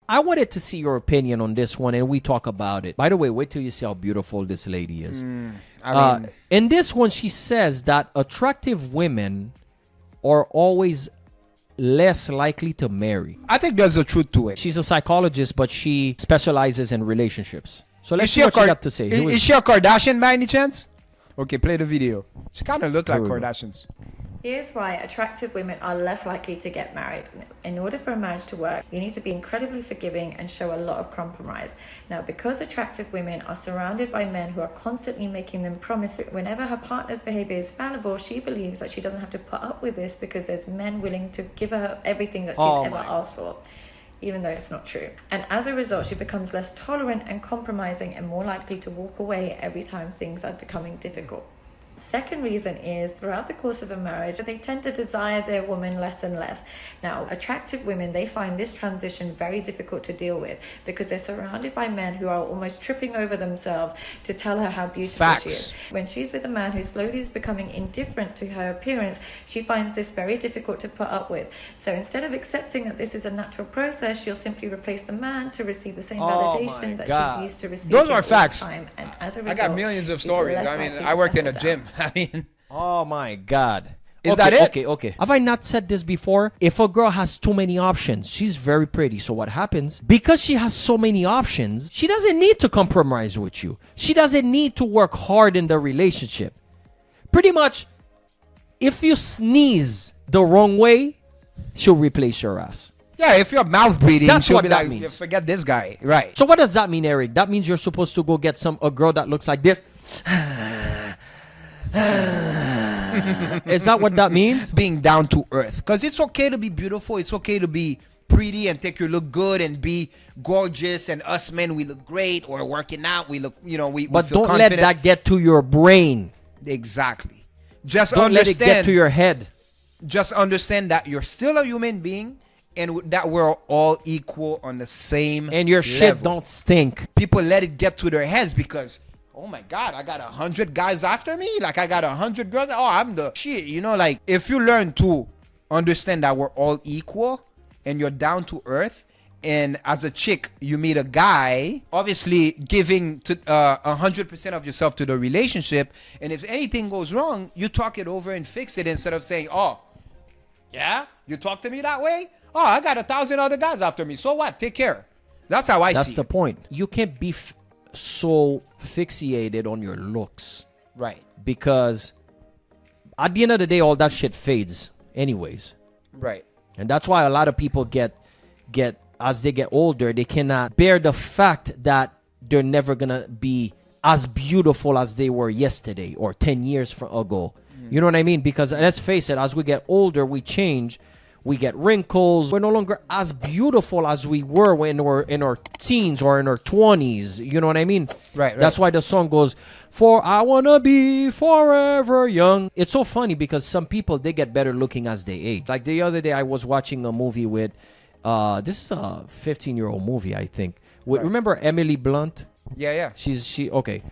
I wanted to see your opinion on this one, and we talk about it. By the way, wait till you see how beautiful this lady is. I mean, In this one, she says that attractive women are always less likely to marry. I think there's a truth to it. She's a psychologist, but she specializes in relationships. So let's see what she got to say. Is she a Kardashian by any chance? Okay, play the video. She kind of look like Kardashians. Here's why attractive women are less likely to get married. In order for a marriage to work, you need to be incredibly forgiving and show a lot of compromise. Now, because attractive women are surrounded by men who are constantly making them promises, whenever her partner's behavior is fallible, she believes that she doesn't have to put up with this because there's men willing to give her everything that she's ever asked for, even though it's not true. And as a result, she becomes less tolerant and compromising and more likely to walk away every time things are becoming difficult. Second reason is throughout the course of a marriage, they tend to desire their woman less and less. Now, attractive women, they find this transition very difficult to deal with because they're surrounded by men who are almost tripping over themselves to tell her how beautiful she is. When she's with a man who slowly is becoming indifferent to her appearance, she finds this very difficult to put up with. So instead of accepting that this is a natural process, she'll simply replace the man to receive the same validation that she's used to receive. Those are facts. Time. And as a result, I got millions of stories. I mean, I worked in a gym. I mean, oh my God. Is that it? Okay. Have I not said this before? If a girl has too many options, she's very pretty. So what happens? Because she has so many options, she doesn't need to compromise with you. She doesn't need to work hard in the relationship. Pretty much, if you sneeze the wrong way, she'll replace your ass. Yeah, if you're mouth breathing, That's she'll what be that like, means. forget this guy. Right. So what does that mean, Eric? That means you're supposed to go get a girl that looks like this. Is that what that means? Being down to earth. Because it's okay to be beautiful. It's okay to be pretty and think you look good and be gorgeous. And us men, we look great. Or working out, we look, we feel confident. But don't let that get to your brain. Exactly. Just don't understand. Let it get to your head. Just understand that you're still a human being and that we're all equal on the same And your shit don't stink. People let it get to their heads because, oh my God, I got 100 guys after me. Like I got 100 girls. Oh, I'm the shit. Like if you learn to understand that we're all equal and you're down to earth, and as a chick, you meet a guy, obviously giving to 100% of yourself to the relationship. And if anything goes wrong, you talk it over and fix it instead of saying, oh, yeah, you talk to me that way? Oh, I got 1,000 other guys after me. So what? Take care. That's how I see it. That's the point. You can't be so fixated on your looks. Right. Because at the end of the day, all that shit fades anyways. Right. And that's why a lot of people get as they get older, they cannot bear the fact that they're never going to be as beautiful as they were yesterday or 10 years ago. You know what I mean? Because let's face it, as we get older, we change. We get wrinkles. We're no longer as beautiful as we were when we're in our teens or in our 20s. You know what I mean? Right. That's why the song goes, "For I wanna be forever young." It's so funny because some people, they get better looking as they age. Like the other day, I was watching a movie with, this is a 15-year-old movie, I think. Remember Emily Blunt? Yeah. Okay.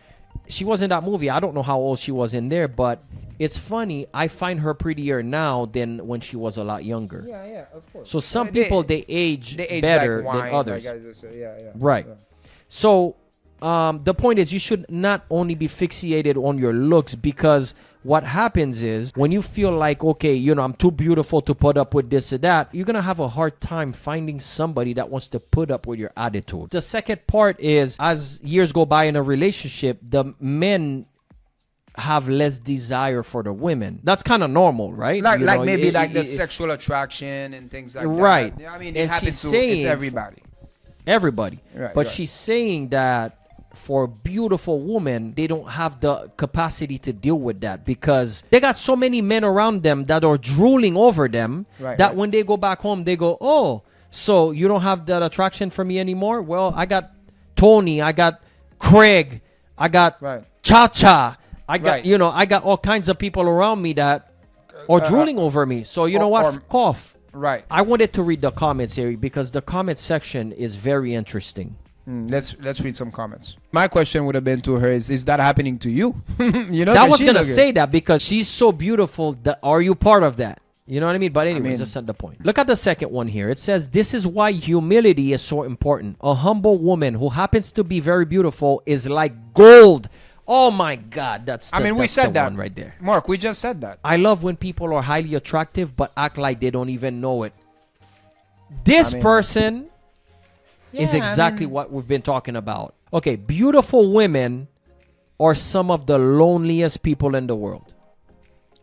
She was in that movie. I don't know how old she was in there, but it's funny. I find her prettier now than when she was a lot younger. Yeah, of course. So some people, they age better like than others. Yeah. Right. Yeah. So the point is, you should not only be fixated on your looks, because what happens is when you feel like, okay, I'm too beautiful to put up with this or that, you're going to have a hard time finding somebody that wants to put up with your attitude. The second part is, as years go by in a relationship, the men have less desire for the women. That's kind of normal, right? Like maybe the sexual attraction and things like that. Right. I mean, it happens to it's everybody. Right, but she's saying that for a beautiful woman, they don't have the capacity to deal with that because they got so many men around them that are drooling over them when they go back home, they go, oh, so you don't have that attraction for me anymore? Well, I got Tony, I got Craig, I got Cha-Cha, I got, I got all kinds of people around me that are drooling over me. So you know what? Fuck off. Right. I wanted to read the comments here because the comment section is very interesting. Let's read some comments. My question would have been to her is that happening to you? That was going to say that because she's so beautiful. Are you part of that? You know what I mean? But anyways, that's not the point. Look at the second one here. It says, this is why humility is so important. A humble woman who happens to be very beautiful is like gold. Oh my God, we said that one right there. Mark, we just said that. I love when people are highly attractive but act like they don't even know it. This person is exactly what we've been talking about. Okay, beautiful women are some of the loneliest people in the world.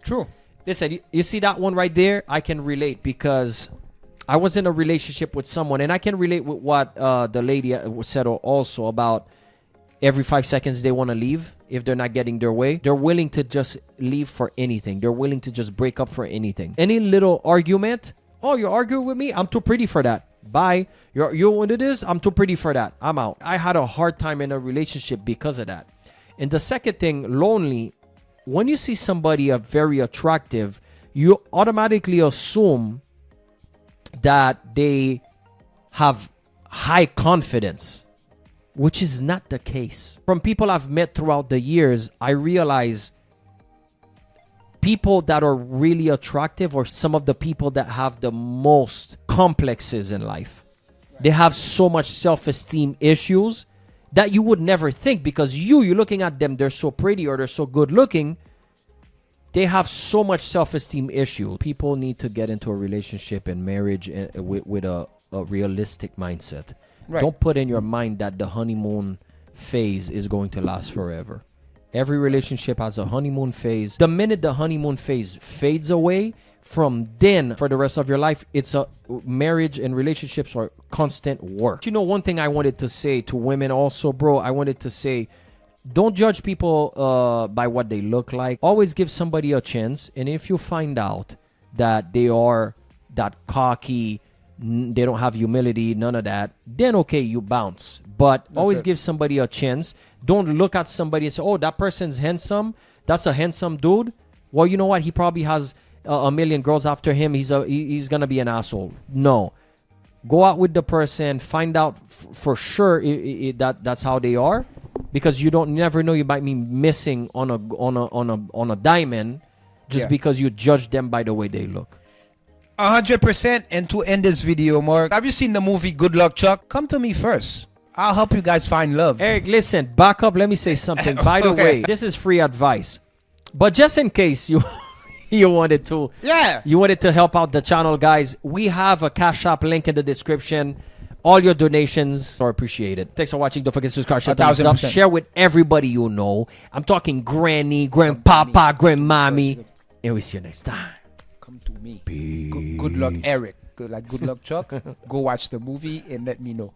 True. Listen, you see that one right there? I can relate because I was in a relationship with someone, and I can relate with what the lady said also about every 5 seconds they want to leave if they're not getting their way. They're willing to just leave for anything. They're willing to just break up for anything. Any little argument, oh, you're arguing with me? I'm too pretty for that. Bye. You what it is? I'm too pretty for that. I'm out. I had a hard time in a relationship because of that. And the second thing, lonely. When you see somebody very attractive, you automatically assume that they have high confidence, which is not the case. From people I've met throughout the years, I realize people that are really attractive are some of the people that have the most complexes in life. They have so much self-esteem issues that you would never think, because you're looking at them, they're so pretty or they're so good looking. They have so much self-esteem issue. People need to get into a relationship and marriage with a realistic mindset. Right. Don't put in your mind that the honeymoon phase is going to last forever. Every relationship has a honeymoon phase. The minute the honeymoon phase fades away, from then for the rest of your life, it's a marriage and relationships are constant work. You know, one thing I wanted to say to women also, bro, I wanted to say, don't judge people by what they look like. Always give somebody a chance. And if you find out that they are that cocky, they don't have humility, none of that, then okay, you bounce. But always give somebody a chance. Don't look at somebody and say, oh, that person's handsome. That's a handsome dude. Well, you know what? He probably has a million girls after him. He's going to be an asshole. No. Go out with the person. Find out for sure that's how they are. Because you never know, you might be missing on a diamond just because you judge them by the way they look. 100%. And to end this video, Mark, have you seen the movie Good Luck Chuck? Come to me first. I'll help you guys find love. Eric, listen, back up. Let me say something. By the way, this is free advice. But just in case you wanted to help out the channel, guys, we have a Cash App link in the description. All your donations are appreciated. Thanks for watching. Don't forget to subscribe, share, thumbs up, share with everybody you know. I'm talking granny, grandpapa, grandmommy. And we see you next time. Come to me. Good luck, Eric. Good luck, Chuck. Go watch the movie and let me know.